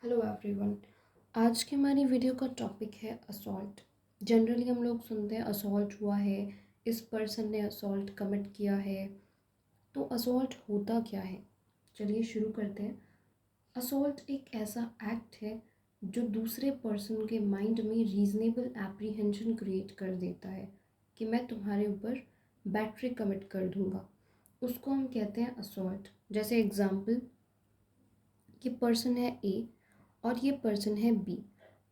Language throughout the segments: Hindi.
Hello everyone. आज की हमारी वीडियो का टॉपिक है असॉल्ट। जनरली हम लोग सुनते हैं असॉल्ट हुआ है, इस पर्सन ने असॉल्ट कमिट किया है। तो असॉल्ट होता क्या है, चलिए शुरू करते हैं। असॉल्ट एक ऐसा एक्ट है जो दूसरे पर्सन के माइंड में रीजनेबल एप्रीहेंशन क्रिएट कर देता है कि मैं तुम्हारे ऊपर बैटरी कमिट कर दूंगा। उसको हम कहते हैं असॉल्ट। जैसे एग्जाम्पल कि पर्सन है ए और ये पर्सन है बी।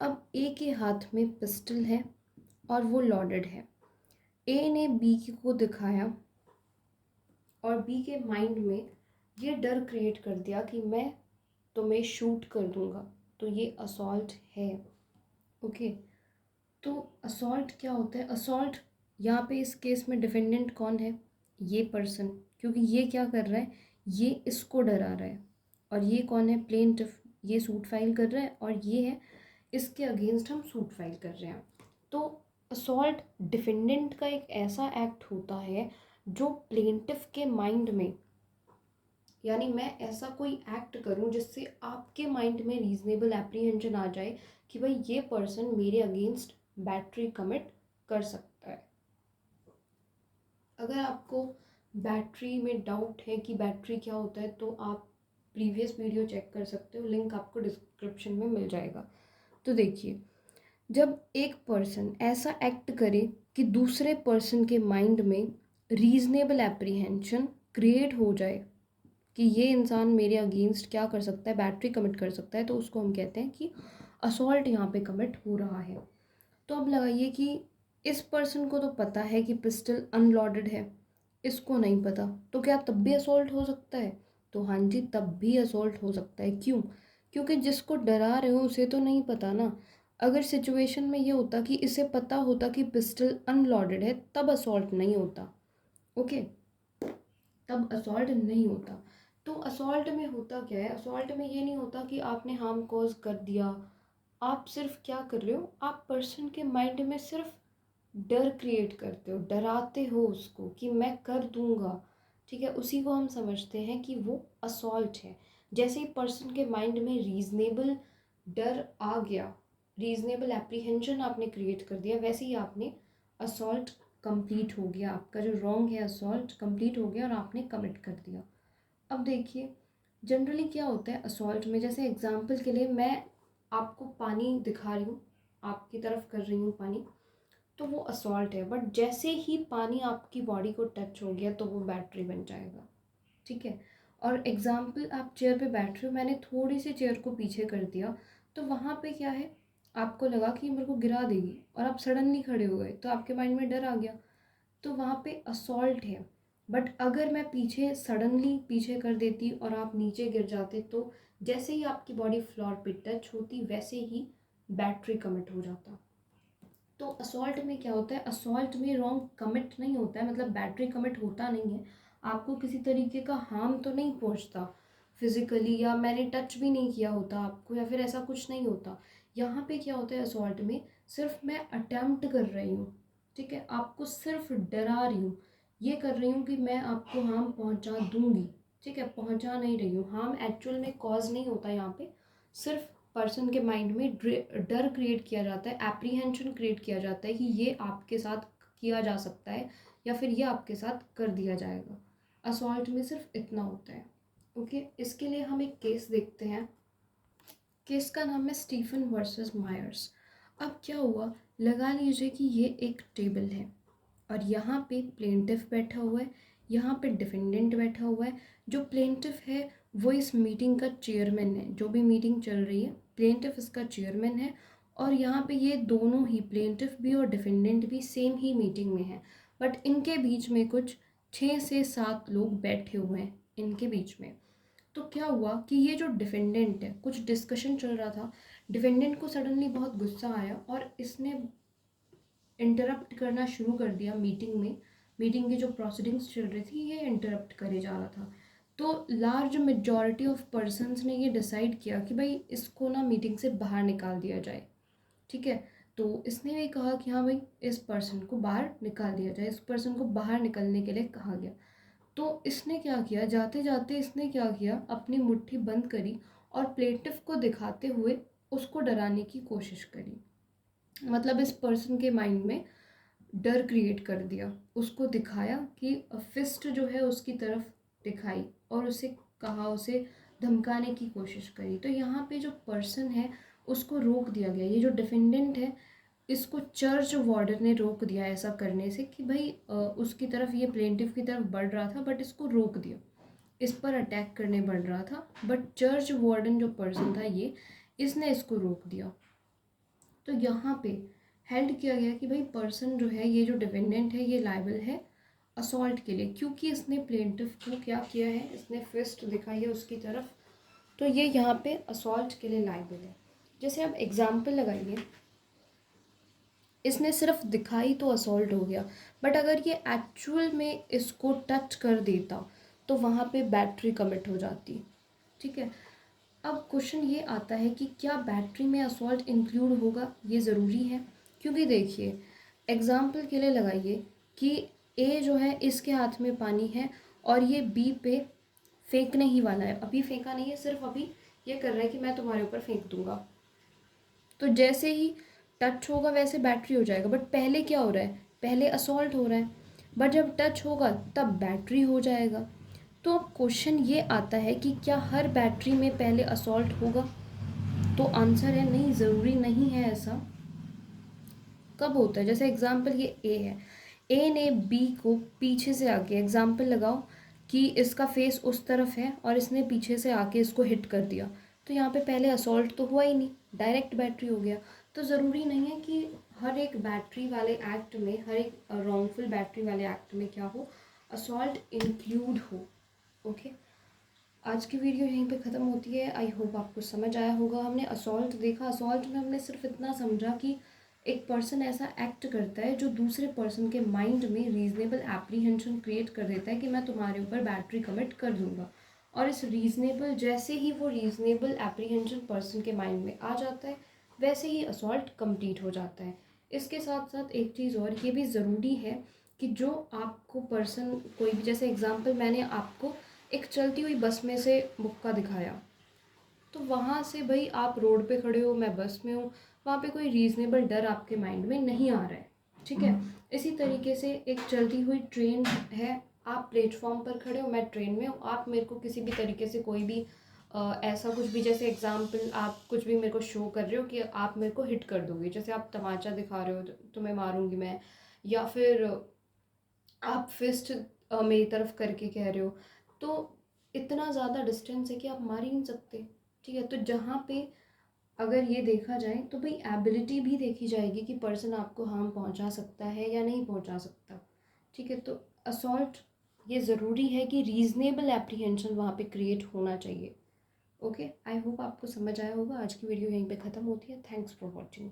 अब ए के हाथ में पिस्टल है और वो लॉडेड है। ए ने बी को दिखाया और बी के माइंड में ये डर क्रिएट कर दिया कि मैं तुम्हें शूट कर दूंगा। तो ये असॉल्ट है। ओके, तो असॉल्ट क्या होता है? असॉल्ट यहाँ पे इस केस में डिफेंडेंट कौन है? ये पर्सन, क्योंकि ये क्या कर रहा है, ये इसको डरा रहा है। और ये कौन है? प्लेंटिफ। ये सूट फाइल कर रहा है और ये है इसके अगेंस्ट हम सूट फाइल कर रहे हैं। तो असॉल्ट डिफेंडेंट का एक ऐसा एक्ट होता है जो प्लेंटिफ के माइंड में, यानी मैं ऐसा कोई एक्ट करूं जिससे आपके माइंड में रीजनेबल एप्रीहेंशन आ जाए कि भाई ये पर्सन मेरे अगेंस्ट बैटरी कमिट कर सकता है। अगर आपको बैटरी में डाउट है कि बैटरी क्या होता है तो आप प्रीवियस वीडियो चेक कर सकते हो, लिंक आपको डिस्क्रिप्शन में मिल जाएगा। तो देखिए, जब एक पर्सन ऐसा एक्ट करे कि दूसरे पर्सन के माइंड में रीजनेबल एप्रीहेंशन क्रिएट हो जाए कि ये इंसान मेरे अगेंस्ट क्या कर सकता है, बैटरी कमिट कर सकता है, तो उसको हम कहते हैं कि असॉल्ट यहाँ पे कमिट हो रहा है। तो अब लगाइए कि इस पर्सन को तो पता है कि पिस्टल अनलॉडेड है, इसको नहीं पता, तो क्या तब भी असॉल्ट हो सकता है? तो हाँ जी, तब भी असॉल्ट हो सकता है। क्यों? क्योंकि जिसको डरा रहे हो उसे तो नहीं पता ना। अगर सिचुएशन में ये होता कि इसे पता होता कि पिस्टल अनलॉडेड है तब असॉल्ट नहीं होता। ओके, तब असॉल्ट नहीं होता। तो असॉल्ट में होता क्या है? असॉल्ट में ये नहीं होता कि आपने हार्म कॉज कर दिया। आप सिर्फ क्या कर रहे हो, आप पर्सन के माइंड में सिर्फ डर क्रिएट करते हो, डराते हो उसको कि मैं कर दूंगा। ठीक है, उसी को हम समझते हैं कि वो असॉल्ट है। जैसे ही पर्सन के माइंड में रीजनेबल डर आ गया, रीजनेबल एप्रीहेंशन आपने क्रिएट कर दिया, वैसे ही आपने असॉल्ट कंप्लीट हो गया। आपका जो रॉन्ग है असॉल्ट कंप्लीट हो गया और आपने कमिट कर दिया। अब देखिए, जनरली क्या होता है असॉल्ट में, जैसे एग्जांपल के लिए मैं आपको पानी दिखा रही हूँ, आपकी तरफ कर रही हूँ पानी, तो वो असॉल्ट है। बट जैसे ही पानी आपकी बॉडी को टच हो गया तो वो बैटरी बन जाएगा। ठीक है। और एग्जाम्पल, आप चेयर पे बैठ रहे हो, मैंने थोड़ी सी चेयर को पीछे कर दिया, तो वहाँ पे क्या है, आपको लगा कि मेरे को गिरा देगी और आप सडनली खड़े हो गए तो आपके माइंड में डर आ गया, तो वहाँ पे असॉल्ट है। बट अगर मैं पीछे सडनली पीछे कर देती और आप नीचे गिर जाते तो जैसे ही आपकी बॉडी फ्लोर पे टच होती वैसे ही बैटरी कमिट हो जाता। तो असॉल्ट में क्या होता है, असॉल्ट में रॉन्ग कमिट नहीं होता है, मतलब बैटरी कमिट होता नहीं है। आपको किसी तरीके का हार्म तो नहीं पहुंचता फिजिकली, या मैंने टच भी नहीं किया होता आपको, या फिर ऐसा कुछ नहीं होता। यहाँ पे क्या होता है असॉल्ट में, सिर्फ मैं अटेम्प्ट कर रही हूँ। ठीक है, आपको सिर्फ डरा रही हूँ, ये कर रही हूँ कि मैं आपको हार्म पहुँचा दूंगी। ठीक है, पहुँचा नहीं रही हूँ, हार्म एक्चुअल में कॉज नहीं होता यहाँ पे। सिर्फ पर्सन के माइंड में डर क्रिएट किया जाता है, एप्रीहेंशन क्रिएट किया जाता है कि ये आपके साथ किया जा सकता है या फिर ये आपके साथ कर दिया जाएगा। असॉल्ट में सिर्फ इतना होता है। ओके, इसके लिए हम एक केस देखते हैं। केस का नाम है स्टीफन वर्सेस मायर्स। अब क्या हुआ, लगा लीजिए कि ये एक टेबल है और यहाँ पे प्लेंटिफ बैठा हुआ है, यहाँ पे डिफेंडेंट बैठा हुआ है। जो प्लेंटिफ है वो इस मीटिंग का चेयरमैन है, जो भी मीटिंग चल रही है प्लेंटिफ इसका चेयरमैन है। और यहाँ पे ये दोनों ही, प्लेंटिफ भी और डिफेंडेंट भी, सेम ही मीटिंग में है। बट इनके बीच में कुछ 6 से 7 लोग बैठे हुए हैं इनके बीच में। तो क्या हुआ कि ये जो डिफेंडेंट है, कुछ डिस्कशन चल रहा था, डिफेंडेंट को सडनली बहुत गुस्सा आया और इसने इंटरप्ट करना शुरू कर दिया मीटिंग में। मीटिंग की जो प्रोसीडिंग्स चल रही थी ये इंटरप्ट करे जा रहा था। तो लार्ज मेजॉरिटी ऑफ पर्सन्स ने ये डिसाइड किया कि भाई इसको ना मीटिंग से बाहर निकाल दिया जाए। ठीक है, तो इसने भी कहा कि हाँ भाई इस पर्सन को बाहर निकाल दिया जाए, इस पर्सन को बाहर निकलने के लिए कहा गया। तो इसने क्या किया, जाते जाते इसने क्या किया, अपनी मुट्ठी बंद करी और प्लेंटिफ को दिखाते हुए उसको डराने की कोशिश करी। मतलब इस पर्सन के माइंड में डर क्रिएट कर दिया, उसको दिखाया कि फिस्ट जो है उसकी तरफ दिखाई और उसे कहा, उसे धमकाने की कोशिश करी। तो यहाँ पे जो पर्सन है उसको रोक दिया गया। ये जो डिफेंडेंट है इसको चर्च वार्डन ने रोक दिया ऐसा करने से कि भाई उसकी तरफ, ये प्लेंटिफ की तरफ बढ़ रहा था बट इसको रोक दिया, इस पर अटैक करने बढ़ रहा था बट चर्च वार्डन जो पर्सन था ये, इसने इसको रोक दिया। तो यहाँ पे हेल्ड किया गया कि भाई पर्सन जो है, ये जो डिफेंडेंट है, ये लायबल है असॉल्ट के लिए, क्योंकि इसने प्लेंटिफ को क्या किया है, इसने फिस्ट दिखाई है उसकी तरफ, तो ये यहाँ पे असॉल्ट के लिए लायबल है। जैसे आप एग्जाम्पल लगाइए, इसने सिर्फ दिखाई तो असॉल्ट हो गया, बट अगर ये एक्चुअल में इसको टच कर देता तो वहाँ पे बैटरी कमिट हो जाती। ठीक है, अब क्वेश्चन ये आता है कि क्या बैटरी में असॉल्ट इंक्लूड होगा, ये ज़रूरी है। क्योंकि देखिए एग्जाम्पल के लिए लगाइए कि ए जो है इसके हाथ में पानी है और ये बी पे फेंकने ही वाला है, अभी फेंका नहीं है, सिर्फ अभी ये कर रहा है कि मैं तुम्हारे ऊपर फेंक दूंगा। तो जैसे ही टच होगा वैसे बैटरी हो जाएगा, बट पहले क्या हो रहा है, पहले असॉल्ट हो रहा है, बट जब टच होगा तब बैटरी हो जाएगा। तो अब क्वेश्चन ये आता है कि क्या हर बैटरी में पहले असॉल्ट होगा, तो आंसर है नहीं, ज़रूरी नहीं है ऐसा। कब होता है, जैसे एग्जाम्पल ये ए है, ए ने बी को पीछे से आके, एग्जाम्पल लगाओ कि इसका फेस उस तरफ है और इसने पीछे से आके इसको हिट कर दिया, तो यहाँ पे पहले असॉल्ट तो हुआ ही नहीं, डायरेक्ट बैटरी हो गया। तो ज़रूरी नहीं है कि हर एक बैटरी वाले एक्ट में, हर एक रॉन्गफुल बैटरी वाले एक्ट में क्या हो, असॉल्ट इंक्लूड हो। ओके, आज की वीडियो यहीं पे ख़त्म होती है। आई होप आपको समझ आया होगा। हमने असॉल्ट देखा, असॉल्ट में हमने सिर्फ इतना समझा कि एक पर्सन ऐसा एक्ट करता है जो दूसरे पर्सन के माइंड में रीजनेबल एप्रीहेंशन क्रिएट कर देता है कि मैं तुम्हारे ऊपर बैटरी कमिट कर दूंगा, और इस रीजनेबल, जैसे ही वो रीजनेबल एप्रीहेंशन पर्सन के माइंड में आ जाता है वैसे ही असॉल्ट कंप्लीट हो जाता है। इसके साथ साथ एक चीज़ और ये भी ज़रूरी है कि जो आपको पर्सन, कोई भी, जैसे एग्जाम्पल मैंने आपको एक चलती हुई बस में से मुक्का दिखाया, तो वहाँ से भाई आप रोड पे खड़े हो, मैं बस में हूँ, वहाँ पे कोई रीज़नेबल डर आपके माइंड में नहीं आ रहा है। ठीक है, इसी तरीके से एक चलती हुई ट्रेन है, आप प्लेटफॉर्म पर खड़े हो, मैं ट्रेन में हूँ, आप मेरे को किसी भी तरीके से कोई भी ऐसा कुछ भी, जैसे एग्जाम्पल आप कुछ भी मेरे को शो कर रहे हो कि आप मेरे को हिट कर दोगे, जैसे आप तमाचा दिखा रहे हो तो तुम्हें मारूंगी मैं, या फिर आप फिस्ट मेरी तरफ करके कह रहे हो, तो इतना ज़्यादा डिस्टेंस है कि आप मार ही नहीं सकते। ठीक है, तो जहाँ पे अगर ये देखा जाए तो भाई एबिलिटी भी देखी जाएगी कि पर्सन आपको हार्म पहुँचा सकता है या नहीं पहुँचा सकता। ठीक है, तो असॉल्ट, ये ज़रूरी है कि रीज़नेबल एप्रीहेंशन वहाँ पे क्रिएट होना चाहिए। ओके, आई होप आपको समझ आया होगा। आज की वीडियो यहीं पे ख़त्म होती है। Thanks for watching.